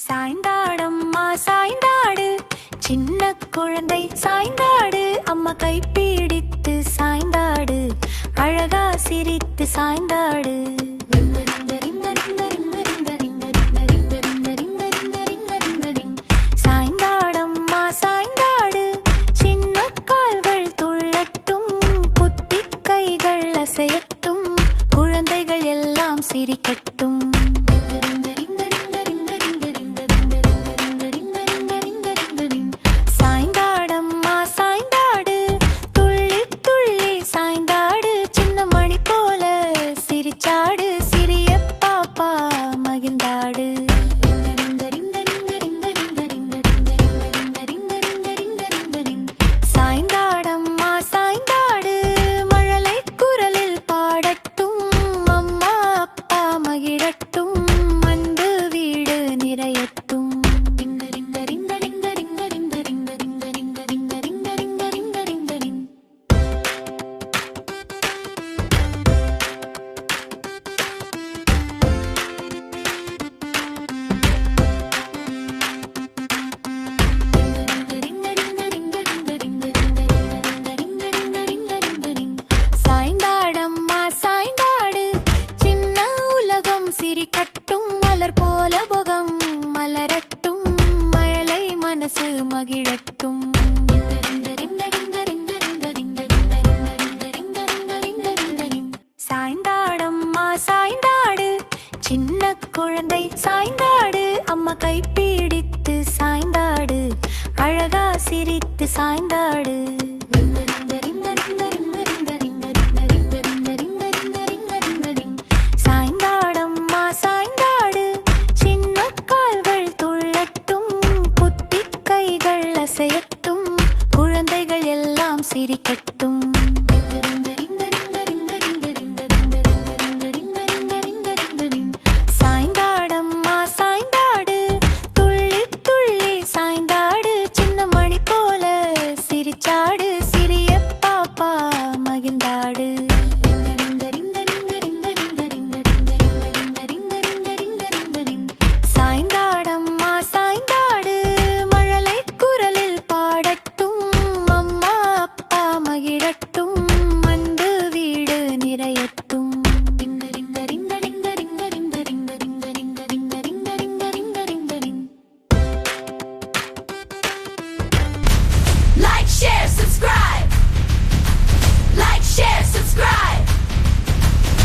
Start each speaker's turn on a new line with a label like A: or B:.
A: சாய்ந்தாடம்மா சாய்ந்தாடு, சின்ன குழந்தை சாய்ந்தாடு, அம்மா கைப்பிடித்து சாய்ந்தாடு, அழகா சிரித்து சாய்ந்தாடு. சாய்ந்தாடம்மா சாய்ந்தாடு, சின்ன கால்கள் துள்ளட்டும், குட்டி கைகள் அசையட்டும், குழந்தைகள் எல்லாம் சிரிக்கட்டும். சாய்ந்தாடம்மா சாய்ந்தாடு, துள்ளி துள்ளி சாய்ந்தாடு, சின்ன மணி போல சிரிச்சாடு, சிறிய பாப்பா மகிழ்ந்தாடு. சாய்ந்தாடம்மா சாய்ந்தாடு, மழலை குரலில் பாடட்டும், அம்மா அப்பா மகிழட்டும், அன்பு வீடு நிறையட்டும். சாய்ந்தாடம்மா சாய்ந்தாடு, சின்ன உலகம் சிரிக்கட்டும், மலர் போல முகம் மலரட்டும், மழலை மனசு மகிழட்டும். சாய்ந்தாடம்மா சாய்ந்தாடு, சின்ன குழந்தை சாய்ந்தாடு, அம்மா கைப்பிடித்து சாய்ந்தாடு, அழகா சிரித்து சாய்ந்தாடு.